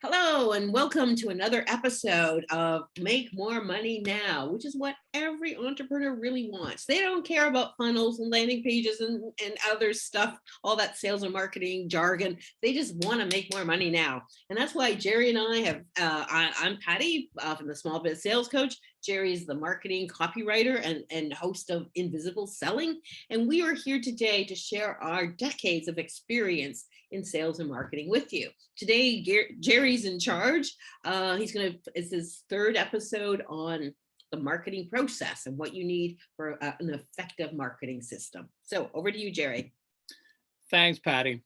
Hello, and welcome to another episode of Make More Money Now, which is what every entrepreneur really wants. They don't care about funnels and landing pages and other stuff, all that sales and marketing jargon. They just want to make more money now. And that's why Gerry and I have, I'm Patti from the Small Biz Sales Coach. Gerry is the marketing copywriter and host of Invisible Selling. And we are here today to share our decades of experience in sales and marketing with you. Today, Gerry's in charge. It's his third episode on the marketing process and what you need for an effective marketing system. So over to you, Gerry. Thanks, Patti.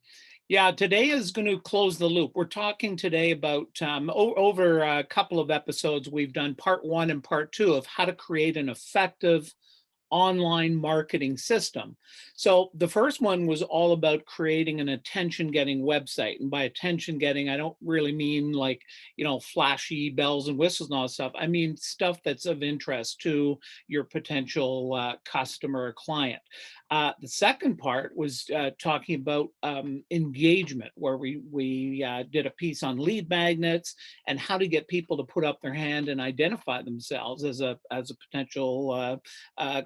Yeah, today is going to close the loop. We're talking today about over a couple of episodes, we've done part one and part two of how to create an effective online marketing system. So the first one was all about creating an attention-getting website. And by attention-getting, I don't really mean like, flashy bells and whistles and all that stuff. I mean stuff that's of interest to your potential customer or client. The second part was talking about engagement, where we did a piece on lead magnets and how to get people to put up their hand and identify themselves as a potential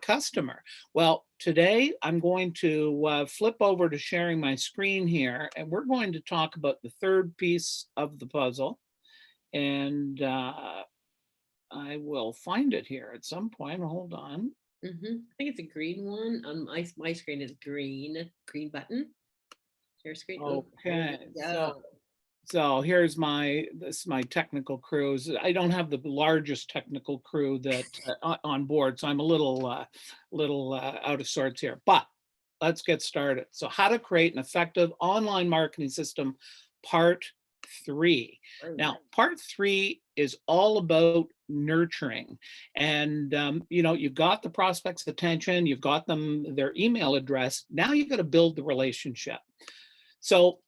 customer. Well, today I'm going to flip over to sharing my screen here, and we're going to talk about the third piece of the puzzle. And I will find it here at some point. Hold on. I think it's a green one. On my screen is green button. Your screen. Okay. So here's my technical crew. I don't have the largest technical crew that on board, so I'm a little out of sorts here. But let's get started. So how to create an effective online marketing system, part 3. Now, part 3 is all about nurturing, and you've got the prospect's attention, you've got their email address. Now you've got to build the relationship. So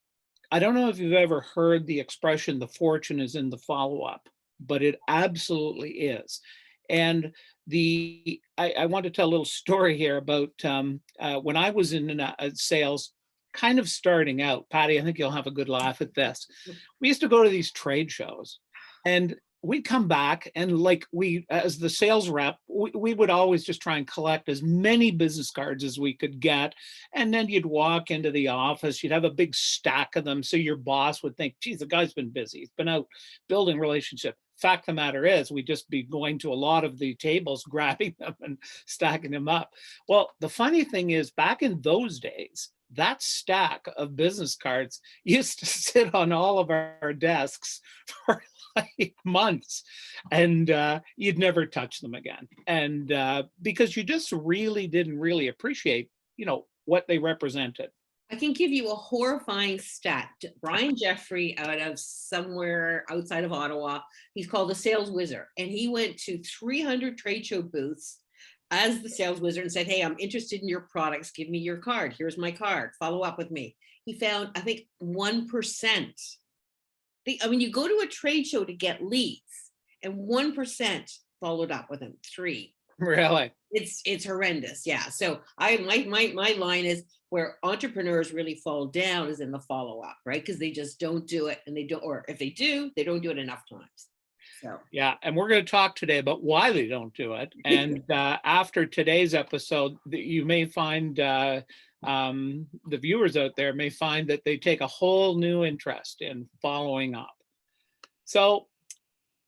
I don't know if you've ever heard the expression, the fortune is in the follow-up, but it absolutely is. And I want to tell a little story here about when I was in sales, kind of starting out. Patti, I think you'll have a good laugh at this. We used to go to these trade shows, and we'd come back, and like as the sales rep, we would always just try and collect as many business cards as we could get. And then you'd walk into the office, you'd have a big stack of them. So your boss would think, geez, the guy's been busy. He's been out building relationship. Fact of the matter is, we'd just be going to a lot of the tables, grabbing them and stacking them up. Well, the funny thing is, back in those days, that stack of business cards used to sit on all of our desks for like months, and you'd never touch them again. And because you just didn't really appreciate, what they represented. I can give you a horrifying stat. Brian Jeffrey, out of somewhere outside of Ottawa, he's called a sales wizard, and he went to 300 trade show booths as the sales wizard and said, hey, I'm interested in your products. Give me your card. Here's my card. Follow up with me. He found, I think, 1%. You go to a trade show to get leads, and 1% followed up with him. 3. Really? It's horrendous. Yeah. So my line is, where entrepreneurs really fall down is in the follow-up, right? Because they just don't do it, and or if they do, they don't do it enough times. So yeah, and we're going to talk today about why they don't do it. And after today's episode, you may find the viewers out there may find that they take a whole new interest in following up. So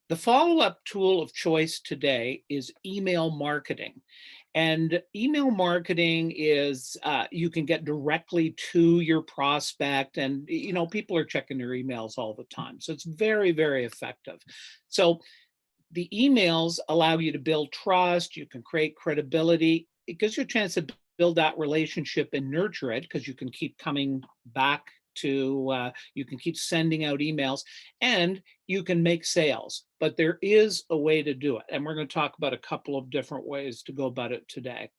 the follow-up tool of choice today is email marketing. And email marketing is, you can get directly to your prospect, and people are checking their emails all the time. So it's very, very effective. So the emails allow you to build trust. You can create credibility. It gives you a chance to build that relationship and nurture it, because you can keep coming back to, you can keep sending out emails, and you can make sales. But there is a way to do it, and we're going to talk about a couple of different ways to go about it today.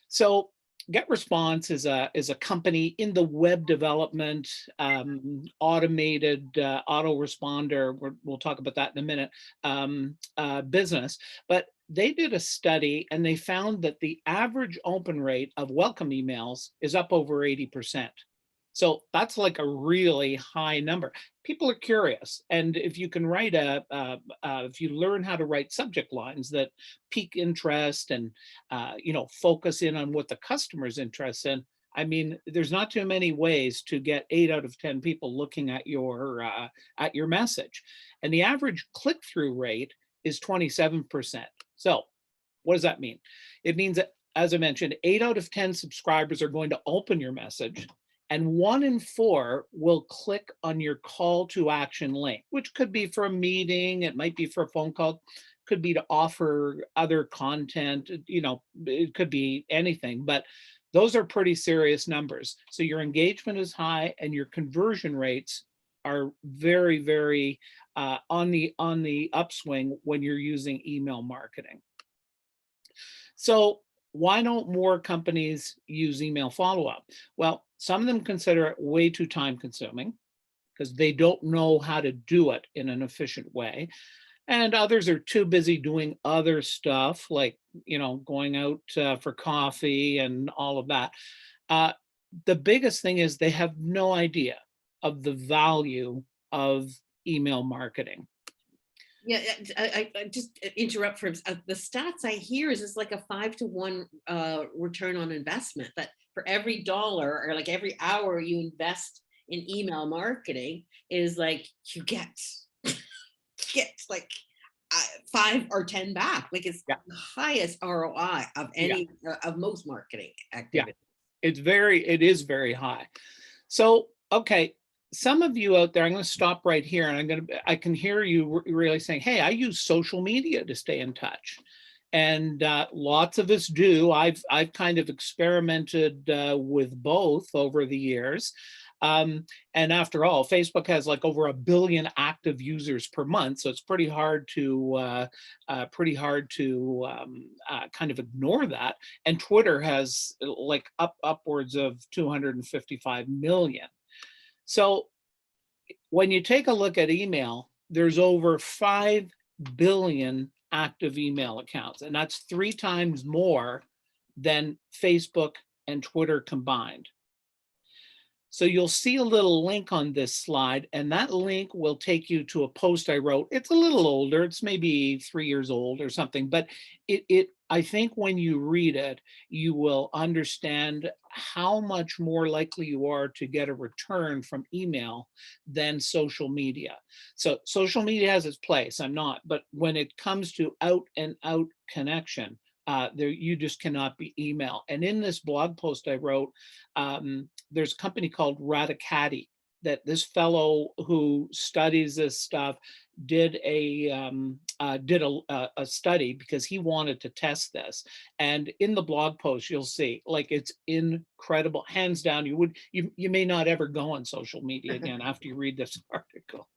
So GetResponse is a company in the web development, automated autoresponder. We'll talk about that in a minute, business. But they did a study, and they found that the average open rate of welcome emails is up over 80%. So that's like a really high number. People are curious, and if you can write if you learn how to write subject lines that pique interest and focus in on what the customer's interested in. I mean, there's not too many ways to get 8 out of 10 people looking at your message, and the average click-through rate is 27%. So, what does that mean? It means that, as I mentioned, 8 out of 10 subscribers are going to open your message, and 1 in 4 will click on your call to action link, which could be for a meeting, it might be for a phone call, could be to offer other content, it could be anything, but those are pretty serious numbers. So your engagement is high and your conversion rates are very, very on the upswing when you're using email marketing. So why don't more companies use email follow-up? Well, some of them consider it way too time consuming because they don't know how to do it in an efficient way. And others are too busy doing other stuff like, going out for coffee and all of that. Uh, the biggest thing is they have no idea of the value of email marketing. Yeah, I just interrupt for the stats I hear is it's like a 5 to 1 return on investment. That for every dollar or like every hour you invest in email marketing is like you get like 5 or 10 back. Like it's Yeah. the highest ROI of Yeah. any of most marketing Yeah. activity. It is very high. So, okay, some of you out there, I'm going to stop right here and I can hear you really saying, hey, I use social media to stay in touch. And lots of us do. I've kind of experimented with both over the years. And after all, Facebook has like over 1 billion active users per month, so it's pretty hard to kind of ignore that. And Twitter has like upwards of 255 million. So when you take a look at email, there's over 5 billion active email accounts, and that's 3 times more than Facebook and Twitter combined. So you'll see a little link on this slide, and that link will take you to a post I wrote. It's a little older, it's maybe 3 years old or something, but I think when you read it, you will understand how much more likely you are to get a return from email than social media. So social media has its place, I'm not, but when it comes to out and out connection, there you just cannot be email. And in this blog post I wrote, there's a company called Radicati that this fellow who studies this stuff did a study because he wanted to test this. And in the blog post, you'll see like it's incredible. Hands down, you may not ever go on social media again after you read this article.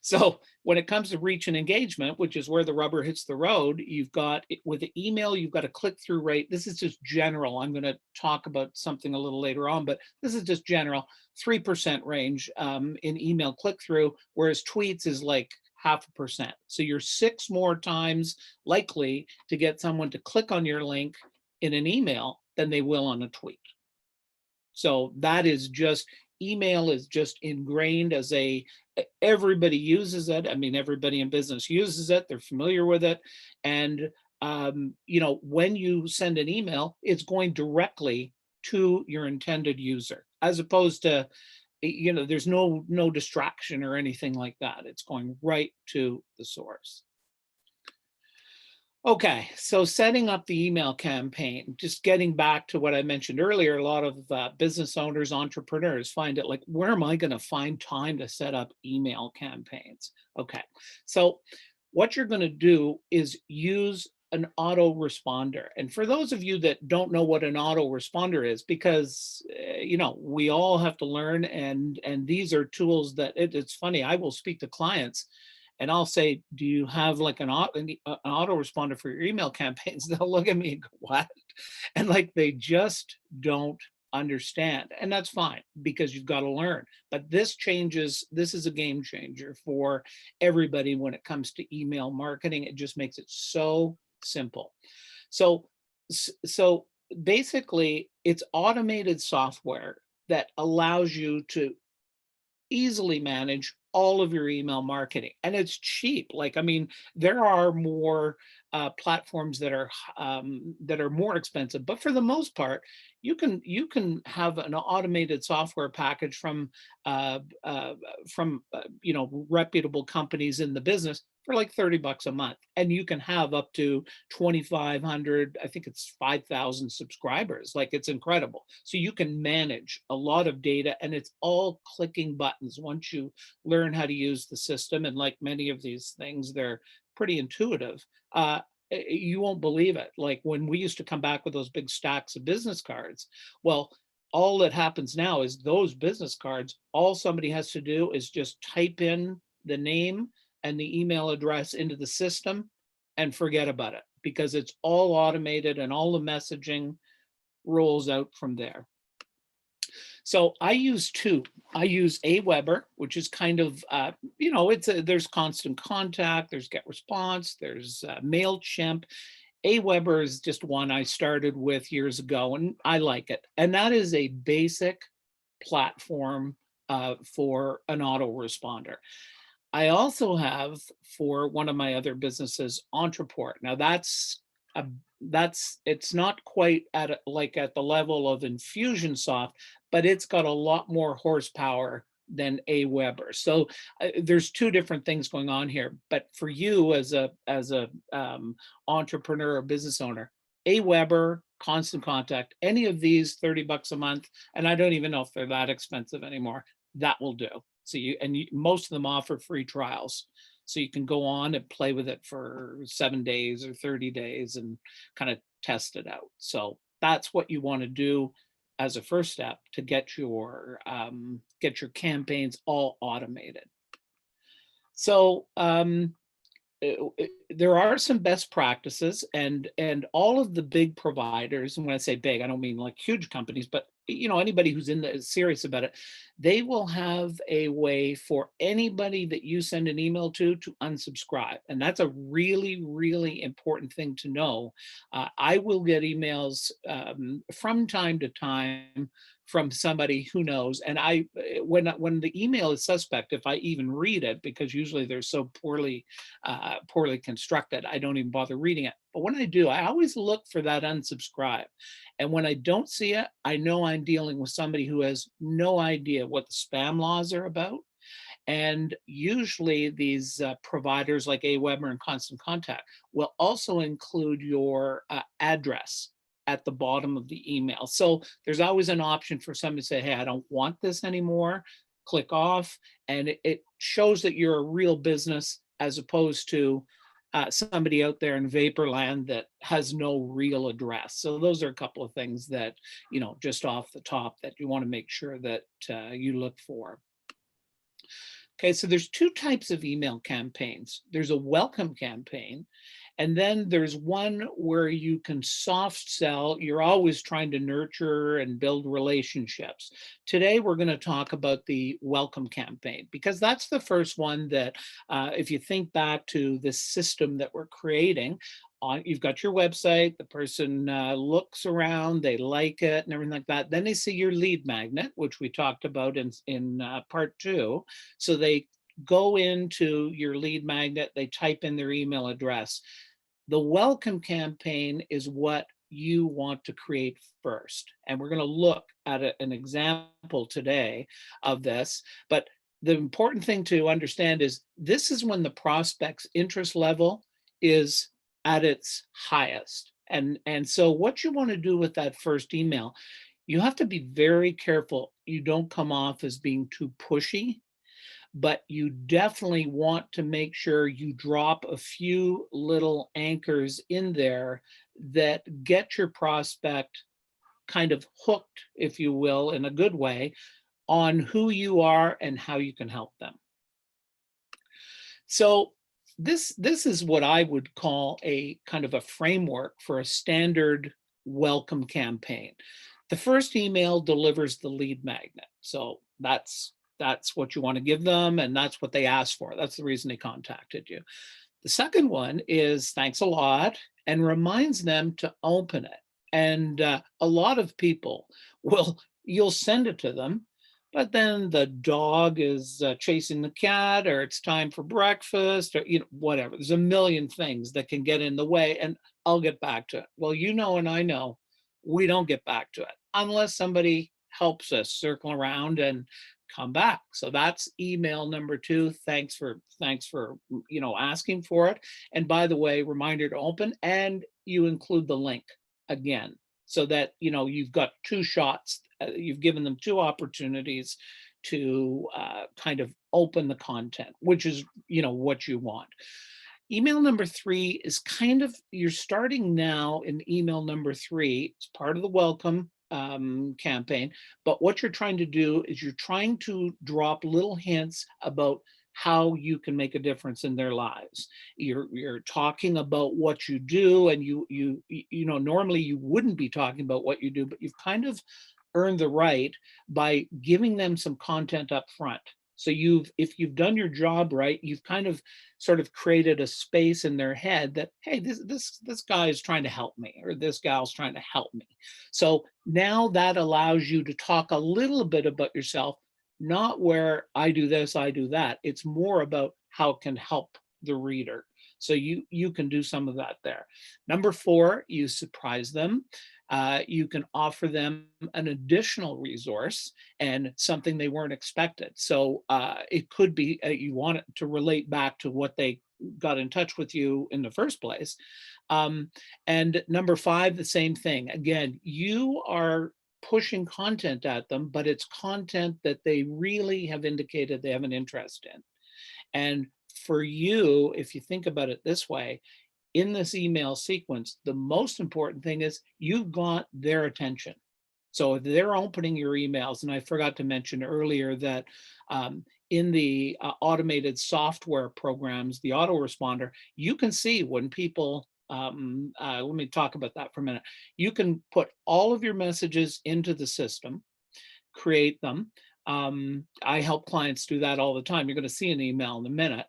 So when it comes to reach and engagement, which is where the rubber hits the road, you've got with the email, you've got a click-through rate. This is just general. I'm going to talk about something a little later on, but this is just general, 3% range in email click-through, whereas tweets is like 0.5%. So you're 6 more times likely to get someone to click on your link in an email than they will on a tweet. So that is just, email is just ingrained as everybody uses it. I mean, everybody in business uses it. They're familiar with it. And, when you send an email, it's going directly to your intended user, as opposed to, there's no distraction or anything like that. It's going right to the source. Okay, so setting up the email campaign, just getting back to what I mentioned earlier, a lot of business owners, entrepreneurs find it like, where am I going to find time to set up email campaigns? Okay, so what you're going to do is use an autoresponder. And for those of you that don't know what an autoresponder is, because we all have to learn, and these are tools that it's funny. I will speak to clients and I'll say, do you have like an autoresponder for your email campaigns? They'll look at me and go, what? And like they just don't understand. And that's fine because you've got to learn. But this is a game changer for everybody when it comes to email marketing. It just makes it so simple. So basically, it's automated software that allows you to easily manage all of your email marketing, and it's cheap. Like, I mean, there are more platforms that are more expensive, but for the most part, you can have an automated software package from reputable companies in the business for like $30 a month, and you can have up to 2,500, I think it's 5,000 subscribers. Like, it's incredible. So you can manage a lot of data, and it's all clicking buttons once you learn how to use the system. And like many of these things, they're pretty intuitive. You won't believe it. Like, when we used to come back with those big stacks of business cards, well, all that happens now is those business cards, all somebody has to do is just type in the name and the email address into the system and forget about it, because it's all automated and all the messaging rolls out from there. So I use two. I use Aweber, which is kind of, there's Constant Contact, there's Get Response, there's MailChimp. Aweber is just one I started with years ago, and I like it. And that is a basic platform for an autoresponder. I also have, for one of my other businesses, Entreport. Now a, it's not quite like at the level of Infusionsoft, but it's got a lot more horsepower than Aweber. So there's two different things going on here. But for you as a entrepreneur or business owner, Aweber, Constant Contact, any of these $30 a month, and I don't even know if they're that expensive anymore, that will do. So most of them offer free trials. So you can go on and play with it for 7 days or 30 days and kind of test it out. So that's what you want to do as a first step to get your campaigns all automated. So there are some best practices, and all of the big providers, and when I say big, I don't mean like huge companies, but anybody who's serious about it, they will have a way for anybody that you send an email to unsubscribe. And that's a really, really important thing to know. I will get emails from time to time from somebody who knows, and when the email is suspect, if I even read it, because usually they're so poorly constructed, I don't even bother reading it. But when I do, I always look for that unsubscribe. And when I don't see it, I know I'm dealing with somebody who has no idea what the spam laws are about. And usually these providers like Aweber and Constant Contact will also include your address at the bottom of the email. So there's always an option for somebody to say, hey, I don't want this anymore. Click off. And it shows that you're a real business, as opposed to somebody out there in Vaporland that has no real address. So those are a couple of things that, just off the top, that you want to make sure that you look for. Okay, so there's two types of email campaigns. There's a welcome campaign, and then there's one where you can soft sell. You're always trying to nurture and build relationships. Today, we're going to talk about the welcome campaign, because that's the first one that, if you think back to this system that we're creating, you've got your website, the person looks around, they like it and everything like that. Then they see your lead magnet, which we talked about in part 2. So they go into your lead magnet, they type in their email address. The welcome campaign is what you want to create first. And we're going to look at an example today of this. But the important thing to understand is this is when the prospect's interest level is at its highest. And so what you want to do with that first email, you have to be very careful you don't come off as being too pushy, but you definitely want to make sure you drop a few little anchors in there that get your prospect kind of hooked, if you will, in a good way, on who you are and how you can help them. So this is what I would call a kind of a framework for a standard welcome campaign. The first email delivers the lead magnet. So that's what you want to give them, and that's what they asked for. That's the reason they contacted you. The second one is thanks a lot, and reminds them to open it. And a lot of people will you'll send it to them, but then the dog is chasing the cat, or it's time for breakfast, or whatever. There's a million things that can get in the way, and I'll get back to it. Well, and I know we don't get back to it unless somebody helps us circle around and come back. So that's email number 2. Thanks for asking for it. And by the way, reminder to open, and you include the link again, so that you've got 2 shots. You've given them 2 opportunities to kind of open the content, which is what you want. Email number 3 is kind of, you're starting now in email number 3. It's part of the welcome campaign. But what you're trying to do is you're trying to drop little hints about how you can make a difference in their lives. You're talking about what you do, and normally you wouldn't be talking about what you do, but you've kind of earned the right by giving them some content up front. So if you've done your job right, you've kind of sort of created a space in their head that, hey, this guy is trying to help me, or this gal's trying to help me. So now that allows you to talk a little bit about yourself, not where I do this, I do that. It's more about how it can help the reader. So you can do some of that there. Number 4, you surprise them. You can offer them an additional resource and something they weren't expected. So it could be you want it to relate back to what they got in touch with you in the first place. And number 5, the same thing. Again, you are pushing content at them, but it's content that they really have indicated they have an interest in. And for you, if you think about it this way, in this email sequence, the most important thing is you've got their attention. So if they're opening your emails, and I forgot to mention earlier that in the automated software programs, the autoresponder, you can see when people, let me talk about that for a minute. You can put all of your messages into the system, create them. I help clients do that all the time. You're going to see an email in a minute,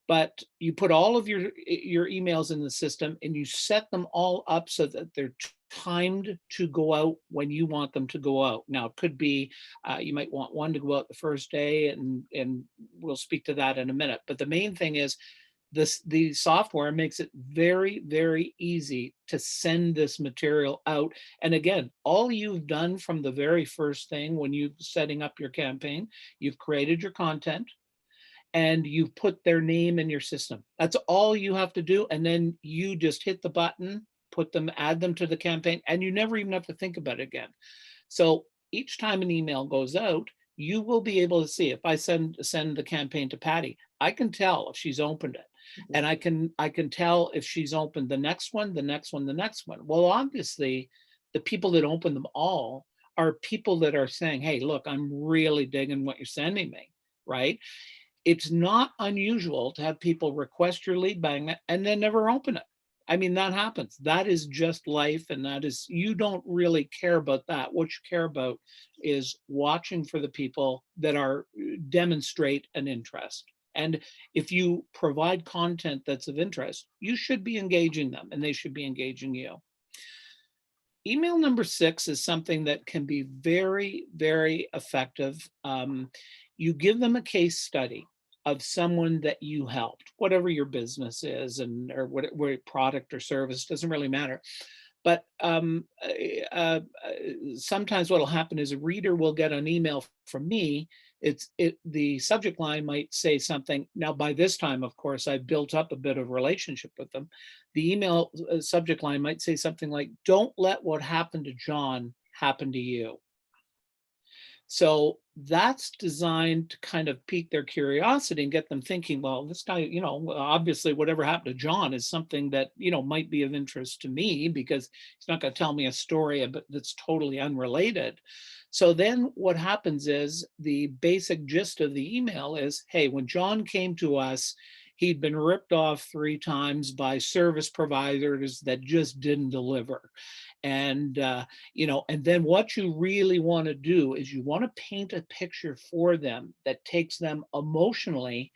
but you put all of your emails in the system, and you set them all up so that they're timed to go out when you want them to go out. Now, it could be you might want one to go out the first day, and we'll speak to that in a minute. But the main thing is the software makes it very, very easy to send this material out. And again, all you've done from the very first thing when you're setting up your campaign, you've created your content and you've put their name in your system. That's all you have to do. And then you just hit the button, add them to the campaign, and you never even have to think about it again. So each time an email goes out, you will be able to see. If I send the campaign to Patti, I can tell if she's opened it. And I can tell if she's opened the next one, the next one, the next one. Well, obviously, the people that open them all are people that are saying, hey, look, I'm really digging what you're sending me, right? It's not unusual to have people request your lead magnet and then never open it. I mean, that happens. That is just life. And you don't really care about that. What you care about is watching for the people that demonstrate an interest. And if you provide content that's of interest, you should be engaging them, and they should be engaging you. Email number 6 is something that can be very, very effective. You give them a case study of someone that you helped, whatever your business is, or what product or service, doesn't really matter. But sometimes what will happen is a reader will get an email from me. The subject line might say something. Now, by this time, of course, I've built up a bit of relationship with them. The email subject line might say something like, "Don't let what happened to John happen to you." So that's designed to kind of pique their curiosity and get them thinking, well, this guy, obviously whatever happened to John is something that, might be of interest to me, because he's not going to tell me a story that's totally unrelated. So then what happens is the basic gist of the email is, hey, when John came to us, he'd been ripped off 3 times by service providers that just didn't deliver. And, and then what you really want to do is you want to paint a picture for them that takes them emotionally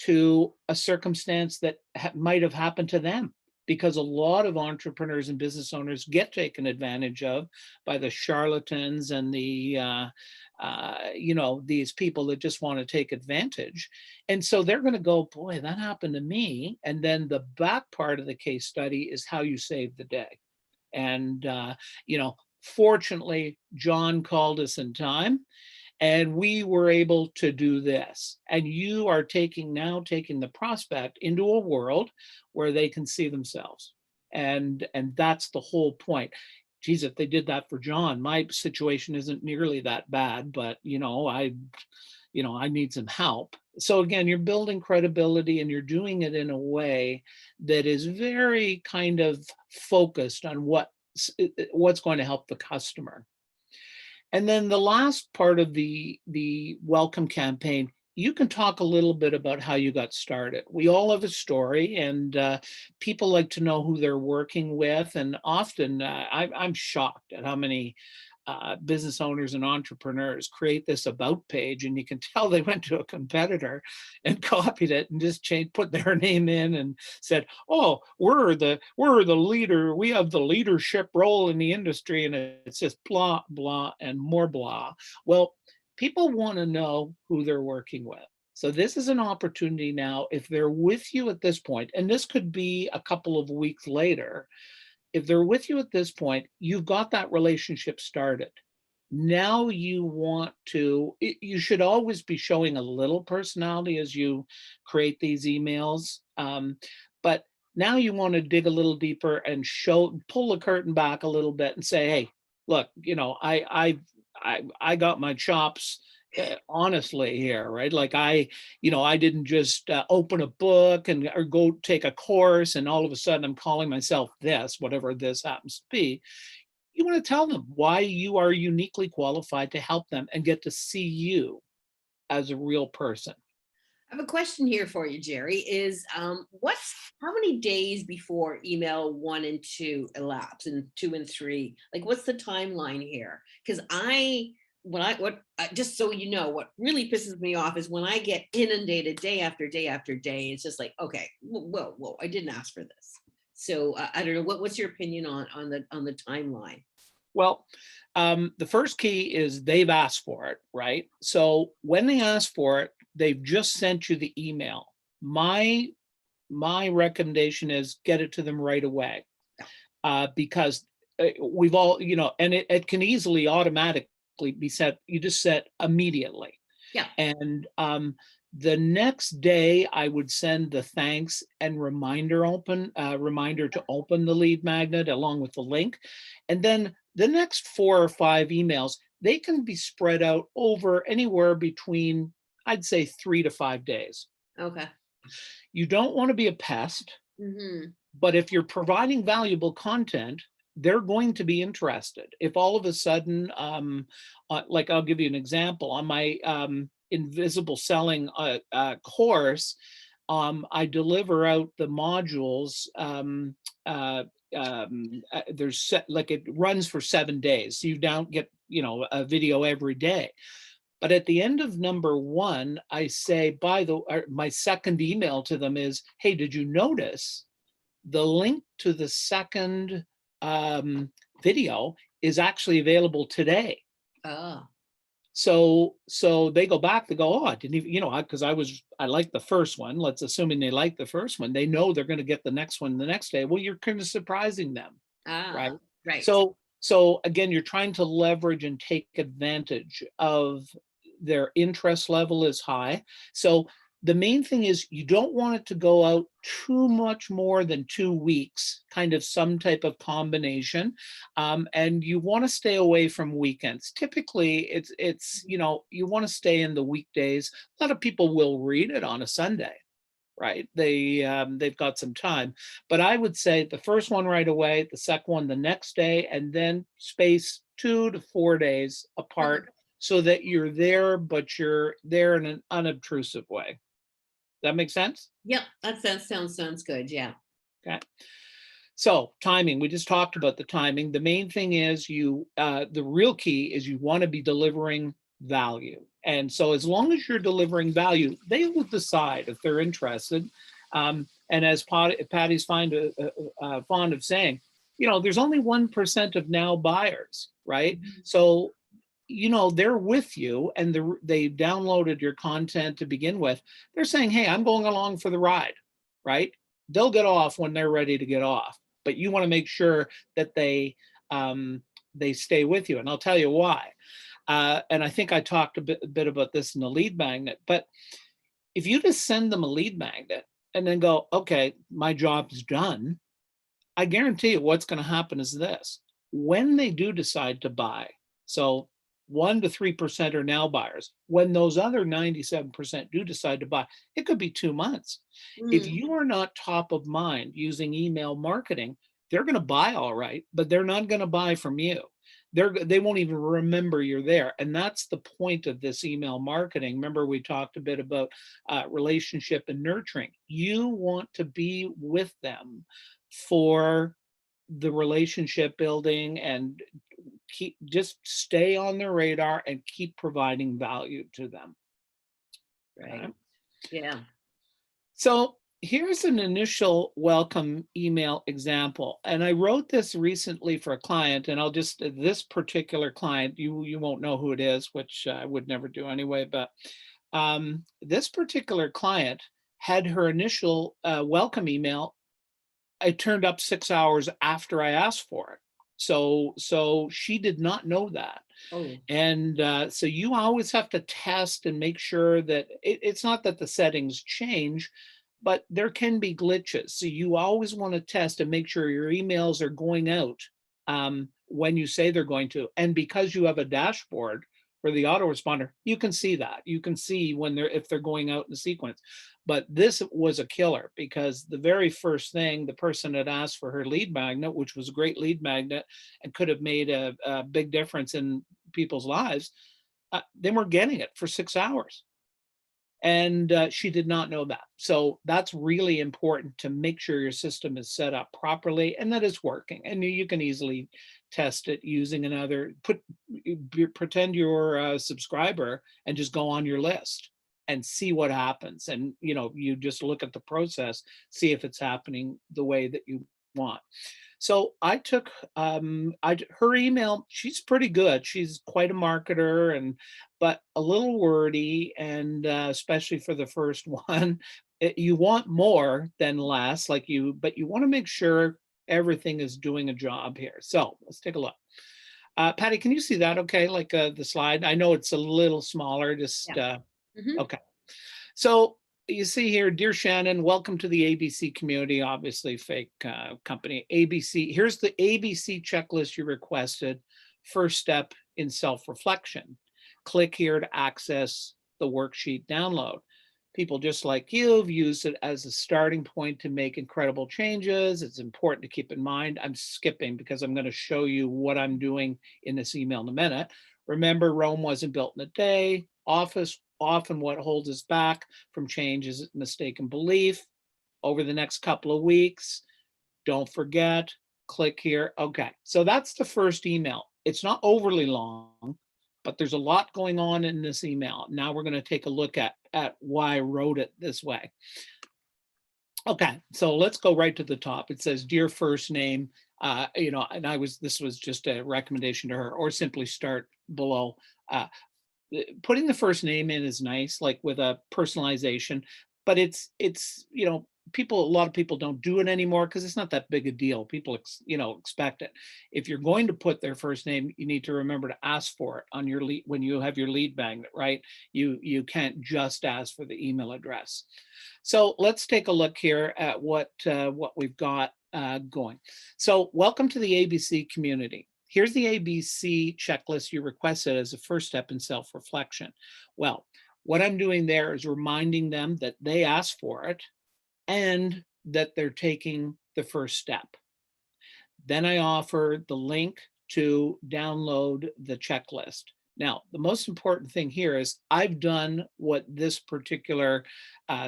to a circumstance that might have happened to them. because a lot of entrepreneurs and business owners get taken advantage of by the charlatans and these people that just want to take advantage. And so they're going to go, boy, that happened to me. And then the back part of the case study is how you save the day. And, fortunately, John called us in time and we were able to do this. And you are taking the prospect into a world where they can see themselves. And that's the whole point. Geez, if they did that for John, my situation isn't nearly that bad, but I need some help. So again, you're building credibility and you're doing it in a way that is very kind of focused on what's going to help the customer. And then the last part of the welcome campaign, you can talk a little bit about how you got started. We all have a story, and people like to know who they're working with. And often I'm shocked at how many business owners and entrepreneurs create this about page, and you can tell they went to a competitor and copied it and just put their name in and said, "Oh, we're the leader. We have the leadership role in the industry," and it's just blah blah and more blah. Well, people want to know who they're working with. So this is an opportunity now, if they're with you at this point, and this could be a couple of weeks later. If they're with you at this point, you've got that relationship started. Now you should always be showing a little personality as you create these emails. But now you want to dig a little deeper and pull the curtain back a little bit and say, hey, look, I got my chops honestly here, right? Like I didn't just open a book or go take a course and all of a sudden I'm calling myself this, whatever this happens to be. You want to tell them why you are uniquely qualified to help them and get to see you as a real person. I have a question here for you, Gerry. Is how many days before email 1 and 2 elapse and 2 and 3? Like, what's the timeline here? Because just so you know, what really pisses me off is when I get inundated day after day after day. It's just like, okay, whoa, I didn't ask for this. So I don't know. What's your opinion on the timeline? Well, the first key is they've asked for it, right? So when they ask for it, they've just sent you the email. My recommendation is get it to them right away, because we've all, and it can easily automatically be set. You just set immediately. Yeah. And the next day, I would send the thanks and reminder to open the lead magnet along with the link. And then the next 4 or 5 emails, they can be spread out over anywhere between, I'd say, 3 to 5 days. Okay. You don't want to be a pest, but if you're providing valuable content, they're going to be interested. If all of a sudden, like I'll give you an example, on my invisible selling course, I deliver out the modules. It runs for 7 days. So you don't get, a video every day. But at the end of number 1, I say, my second email to them is, hey, did you notice the link to the second video is actually available today? Oh. So they go back, they go, oh, I didn't even, because I liked the first one. Let's assuming they like the first one. They know they're going to get the next one the next day. Well, you're kind of surprising them. Right. Right. So again, you're trying to leverage and take advantage of their interest level is high. So the main thing is you don't want it to go out too much more than 2 weeks, kind of some type of combination. And you want to stay away from weekends. Typically, it's you want to stay in the weekdays. A lot of people will read it on a Sunday, right? They've got some time. But I would say the first one right away, the second one the next day, and then space 2 to 4 days apart so that you're there, but you're there in an unobtrusive way. That makes sense? Yep, that sounds good. Yeah. Okay. So timing, we just talked about the timing. The main thing is the real key is you want to be delivering value. And so as long as you're delivering value, they will decide if they're interested. And And as Patty's fond of saying, there's only 1% of now buyers, right? So, they're with you and they downloaded your content to begin with. They're saying, hey, I'm going along for the ride, right? They'll get off when they're ready to get off, but you want to make sure that they stay with you. And I'll tell you why. And I think I talked a bit about this in the lead magnet, but if you just send them a lead magnet and then go, okay, my job's done, I guarantee you what's going to happen is this. When they do decide to buy, so 1 to 3% are now buyers. When those other 97% do decide to buy, it could be 2 months. If you are not top of mind using email marketing, they're going to buy all right, but they're not going to buy from you. They won't even remember you're there. And that's the point of this email marketing. Remember, we talked a bit about relationship and nurturing. You want to be with them for the relationship building and just stay on their radar and keep providing value to them. Right. Yeah. So here's an initial welcome email example. And I wrote this recently for a client, and this particular client, you won't know who it is, which I would never do anyway, but this particular client had her initial welcome email. It turned up 6 hours after I asked for it. So she did not know that. Oh. And so you always have to test and make sure that it's not that the settings change, but there can be glitches. So you always want to test and make sure your emails are going out when you say they're going to. And because you have a dashboard for the autoresponder, you can see that. You can see if they're going out in sequence. But this was a killer because the very first thing, the person had asked for her lead magnet, which was a great lead magnet and could have made a big difference in people's lives, they weren't getting it for 6 hours. And she did not know that. So that's really important to make sure your system is set up properly and that it's working. And you can easily test it using pretend you're a subscriber and just go on your list and see what happens. And, you just look at the process, see if it's happening the way that you want. So I took her email. She's pretty good. She's quite a marketer, but a little wordy, and especially for the first one, you want more than less, but you want to make sure everything is doing a job here. So let's take a look. Patti, can you see that? Okay, like the slide. I know it's a little smaller. Okay. So you see here, dear Shannon, welcome to the ABC community, obviously fake company. ABC, here's the ABC checklist you requested. First step in self-reflection. Click here to access the worksheet download. People just like you have used it as a starting point to make incredible changes. It's important to keep in mind. I'm skipping because I'm going to show you what I'm doing in this email in a minute. Remember, Rome wasn't built in a day. Often what holds us back from change is mistaken belief. Over the next couple of weeks, don't forget, click here. Okay, so that's the first email. It's not overly long, but there's a lot going on in this email. Now we're going to take a look at why I wrote it this way. Okay, so let's go right to the top. It says, dear first name, and this was just a recommendation to her, or simply start below. Putting the first name in is nice, like with a personalization, but it's a lot of people don't do it anymore because it's not that big a deal. People expect it. If you're going to put their first name, you need to remember to ask for it on your lead when you have your lead magnet, right? You can't just ask for the email address. So let's take a look here at what we've got going. So welcome to the ABC community. Here's the ABC checklist you requested as a first step in self-reflection. Well, what I'm doing there is reminding them that they asked for it and that they're taking the first step. Then I offer the link to download the checklist. Now, the most important thing here is I've done what this particular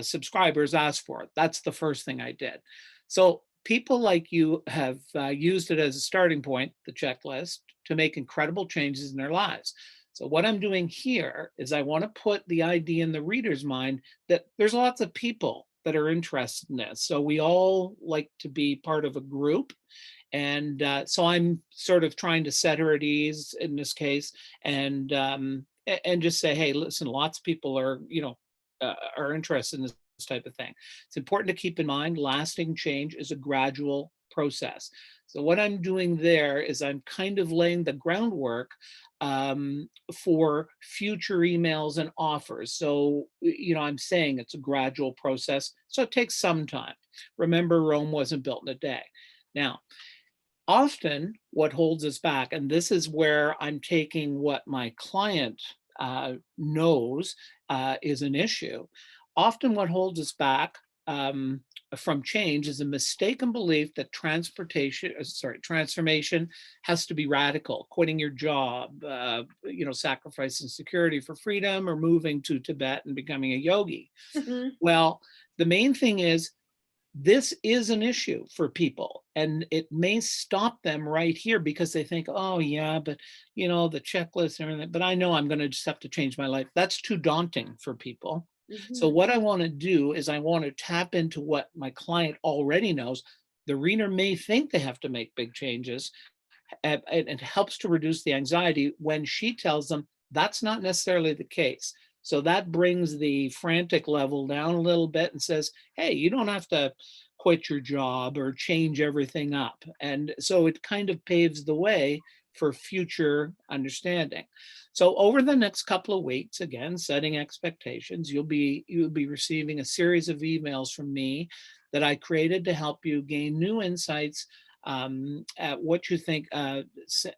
subscribers asked for. That's the first thing I did. So people like you have used it as a starting point, the checklist, to make incredible changes in their lives. So what I'm doing here is I want to put the idea in the reader's mind that there's lots of people that are interested in this. So we all like to be part of a group. And so I'm sort of trying to set her at ease in this case, and just say, hey, listen, lots of people are, are interested in this type of thing. It's important to keep in mind lasting change is a gradual process. So what I'm doing there is I'm kind of laying the groundwork for future emails and offers. So, I'm saying it's a gradual process. So it takes some time. Remember, Rome wasn't built in a day. Now, often what holds us back, and this is where I'm taking what my client knows is an issue. Often what holds us back from change is a mistaken belief that transformation has to be radical, quitting your job, sacrificing security for freedom, or moving to Tibet and becoming a yogi. Mhm. Well, the main thing is this is an issue for people, and it may stop them right here because they think, oh yeah, but the checklist and everything, but I know I'm going to just have to change my life. That's too daunting for people. So Mhm. what I want to do is I want to tap into what my client already knows. The reader may think they have to make big changes, and it helps to reduce the anxiety when she tells them that's not necessarily the case. So that brings the frantic level down a little bit and says, hey, you don't have to quit your job or change everything up. And so it kind of paves the way for future understanding. So over the next couple of weeks, again, setting expectations, you'll be receiving a series of emails from me that I created to help you gain new insights at what you think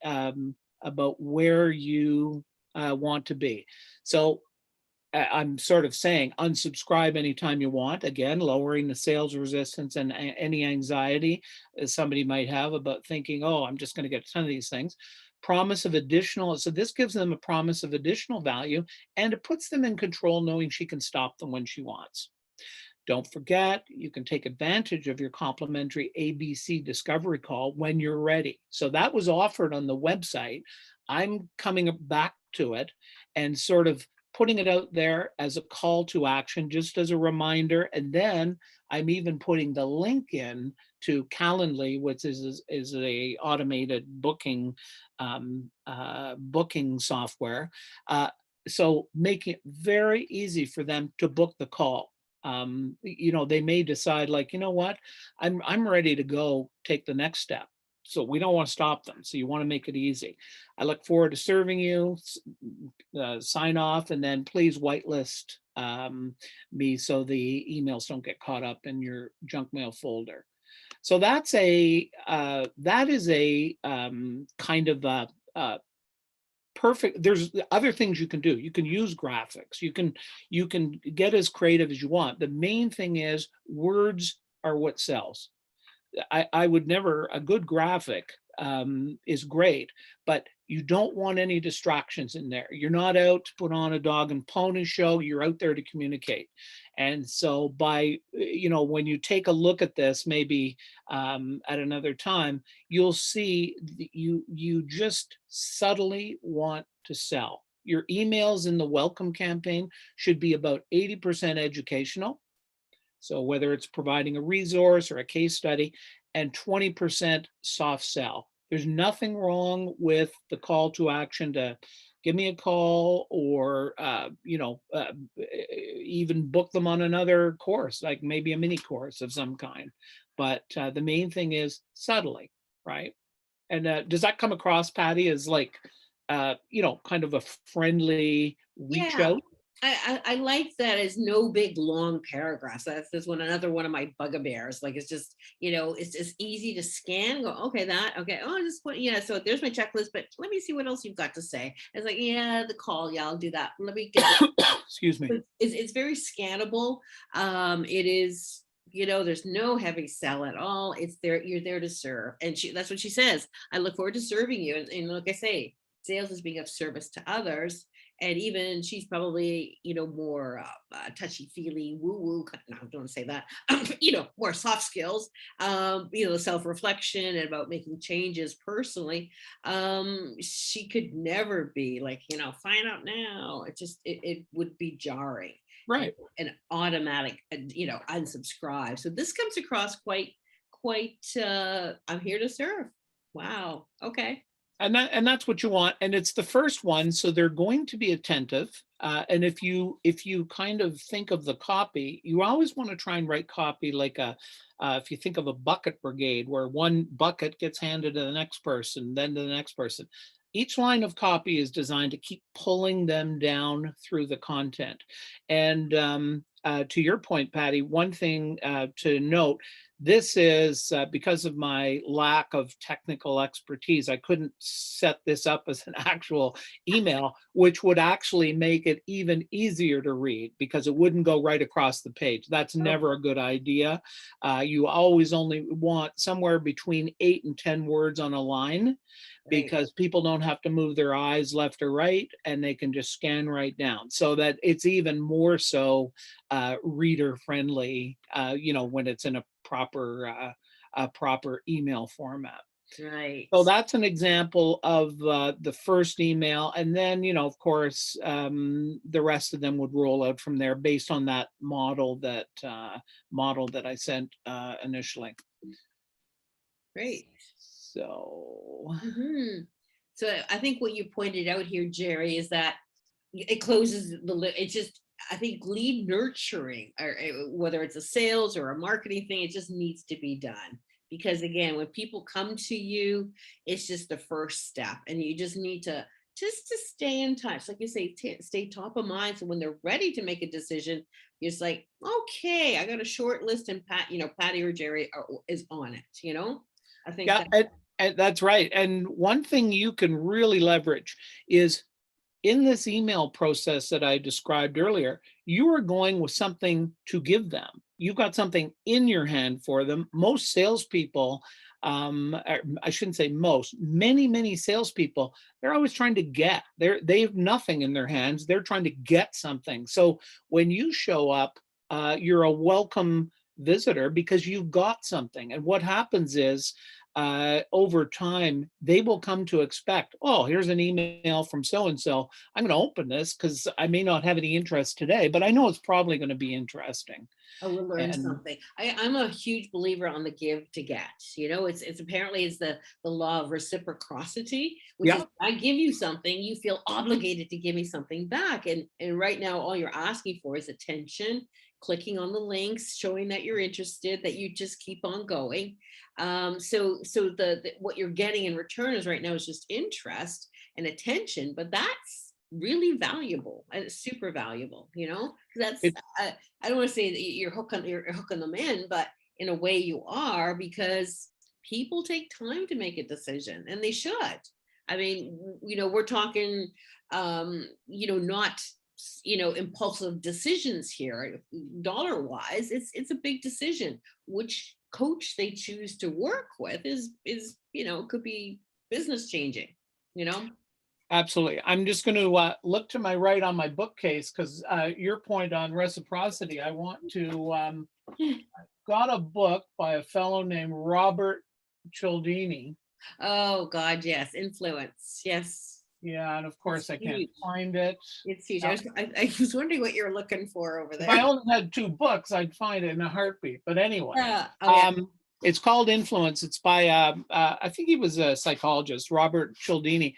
about where you want to be. So I'm sort of saying unsubscribe anytime you want. Again, lowering the sales resistance and any anxiety somebody might have about thinking, oh, I'm just going to get a ton of these things. Promise of additional. So this gives them a promise of additional value, and it puts them in control, knowing she can stop them when she wants. Don't forget, you can take advantage of your complimentary ABC discovery call when you're ready. So that was offered on the website. I'm coming back to it and sort of putting it out there as a call to action, just as a reminder. And then I'm even putting the link in to Calendly, which is a automated booking software. So making it very easy for them to book the call. They may decide, like, you know what, I'm ready to go take the next step. So we don't want to stop them. So you want to make it easy. I look forward to serving you. Sign off, and then please whitelist me so the emails don't get caught up in your junk mail folder. So that is a kind of a perfect. There's other things you can do. You can use graphics. You can get as creative as you want. The main thing is words are what sells. I would never, a good graphic is great, but you don't want any distractions in there. You're not out to put on a dog and pony show. You're out there to communicate. And so when you take a look at this, maybe at another time, you'll see you just subtly want to sell. Your emails in the welcome campaign should be about 80% educational. So whether it's providing a resource or a case study, and 20% soft sell. There's nothing wrong with the call to action to give me a call, or even book them on another course, like maybe a mini course of some kind. But the main thing is subtly, right? And does that come across, Patti, as like kind of a friendly reach Yeah. out? I like that as no big long paragraphs. That's another one of my bugbears. Like it's just, it's just easy to scan. Go, okay, okay. Oh, just put, so there's my checklist, but let me see what else you've got to say. It's like, yeah, the call, yeah, I'll do that. Let me get Excuse me. it's very scannable. It is, there's no heavy sell at all. It's there, you're there to serve. And that's what she says. I look forward to serving you. And like I say, sales is being of service to others. And even she's probably, more touchy feely, woo woo. No, I don't want to say that. More soft skills. Self reflection and about making changes personally. She could never be like, find out now. It would be jarring. Right. an automatic, unsubscribe. So this comes across quite, I'm here to serve. Wow. Okay. And that's what you want, and it's the first one, so they're going to be attentive. And if you kind of think of the copy, you always want to try and write copy like a if you think of a bucket brigade, where one bucket gets handed to the next person, then to the next person. Each line of copy is designed to keep pulling them down through the content. And to your point, Patty, one thing to note, this is because of my lack of technical expertise, I couldn't set this up as an actual email, which would actually make it even easier to read because it wouldn't go right across the page. That's Oh, never a good idea. You always only want somewhere between 8 and 10 words on a line, right. because people don't have to move their eyes left or right, and they can just scan right down, so that it's even more so reader friendly, when it's in a proper email format. Right. So that's an example of the first email, and then of course, the rest of them would roll out from there based on that model that I sent initially. Great. So Hmm. So I think what you pointed out here, Jerry, is that it closes it's just, I think, lead nurturing, or whether it's a sales or a marketing thing, it just needs to be done. Because again, when people come to you, it's just the first step, and you just need to stay in touch, like you say, stay top of mind. So when they're ready to make a decision, you're just like, okay, I got a short list, and Patty or Jerry is on it. I think yeah, that. and that's right. And one thing you can really leverage is, in this email process that I described earlier, you are going with something to give them. You've got something in your hand for them. Most salespeople, I shouldn't say most, many salespeople, they're always trying to get. They have nothing in their hands. They're trying to get something. So when you show up, you're a welcome visitor because you've got something. And what happens is, over time, they will come to expect, oh, here's an email from so and so. I'm going to open this because I may not have any interest today, but I know it's probably going to be interesting. Oh, we'll learn And something. I'm a huge believer on the give to get. It's apparently it's the law of reciprocity, which is, yeah, I give you something, you feel obligated to give me something back. And right now, all you're asking for is attention, clicking on the links, showing that you're interested, that you just keep on going. So what you're getting in return is right now is just interest and attention, but that's really valuable, and it's super valuable. That's, it, I don't want to say that you're hooking them in, but in a way you are, because people take time to make a decision, and they should. I mean, we're talking, not, impulsive decisions here. Dollar wise, it's a big decision. Which coach they choose to work with is could be business changing. You know. absolutely. I'm just going to look to my right on my bookcase because your point on reciprocity, I want to, got a book by a fellow named Robert Cialdini. Oh God, yes, influence, yes. Yeah, and of It's course I can't huge. find it. It's huge. Uh, I was wondering what you're looking for over If I there. only had two books, I'd find it in a heartbeat. But anyway, Yeah. Oh yeah. um, it's called Influence. It's by I think he was a psychologist, Robert Cialdini.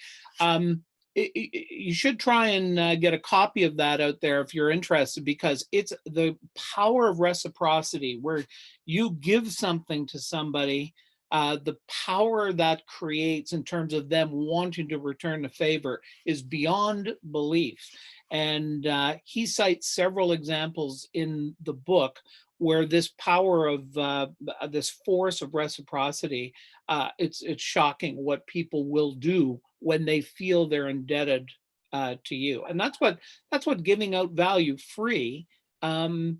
You should try and get a copy of that out there if you're interested, because it's the power of reciprocity, where you give something to somebody. The power that creates in terms of them wanting to return the favor is beyond belief. And he cites several examples in the book where this power of this force of reciprocity, it's shocking what people will do when they feel they're indebted to you. And that's what giving out value free, does.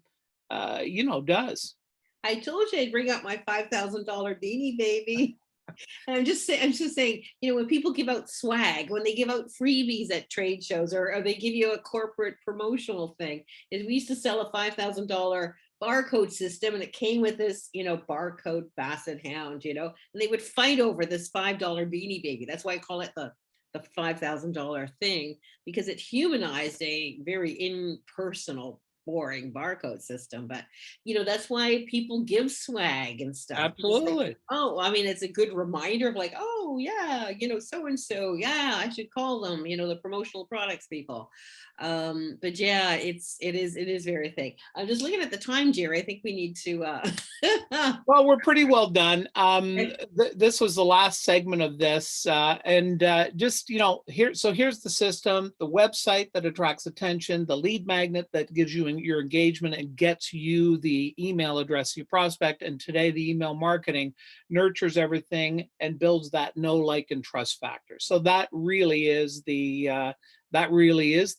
I told you I'd bring up my $5,000 beanie baby. And I'm just saying, when people give out swag, when they give out freebies at trade shows, or they give you a corporate promotional thing, is we used to sell a $5,000 barcode system, and it came with this, barcode basset hound, and they would fight over this $5 beanie baby. That's why I call it the $5,000 thing, because it humanized a very impersonal boring barcode system, but that's why people give swag and stuff. It's like, Absolutely. oh, I mean, it's a good reminder of like, oh yeah, so and so, yeah, I should call them, the promotional products people. But yeah, it is very thick. I'm just looking at the time, Gerry. I think we need to Well, we're pretty well done. This was the last segment of this, and just here's the system: the website that attracts attention, the lead magnet that gives you your engagement and gets you the email address of your prospect, and today the email marketing nurtures everything and builds that know, like, and trust factor. So that really is the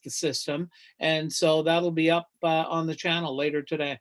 system, and so that'll be up on the channel later today.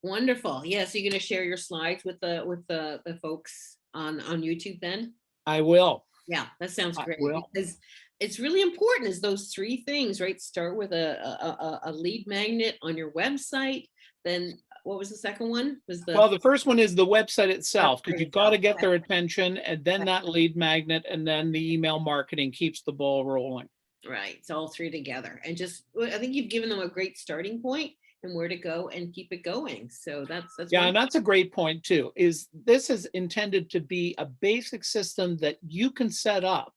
Wonderful. Yeah, so you're going to share your slides with the folks on YouTube then? I will. Yeah, that sounds I great will. because it's really important is those three things, right? Start with a lead magnet on your website. Then what was the second one? Was Well, the the first one is the website itself, because website you've got to itself. get Okay. their attention, and then that lead magnet, and then the email marketing keeps the ball rolling. Right. It's all three together. And I think you've given them a great starting point and where to go and keep it going. So that's Yeah, and wonderful. that's a great point too, is this is intended to be a basic system that you can set up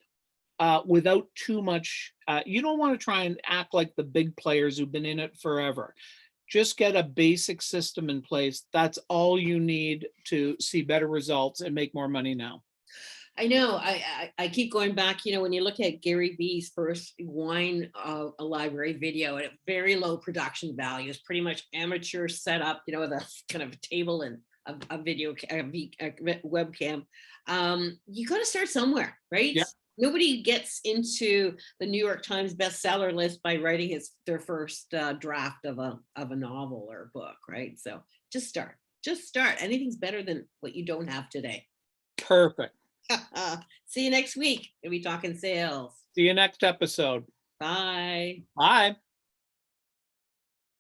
without too much. You don't want to try and act like the big players who've been in it forever. Just get a basic system in place. That's all you need to see better results and make more money now. I know. I keep going back. When you look at Gary Vee's first wine a library video at very low production values, pretty much amateur setup. With a kind of a table and a video a webcam. You got to start somewhere, right? Yeah. Nobody gets into the New York Times bestseller list by writing their first draft of a novel or a book, right? So just start. Just start. Anything's better than what you don't have today. Perfect. See you next week. We'll be talking sales. See you next episode. Bye. Bye.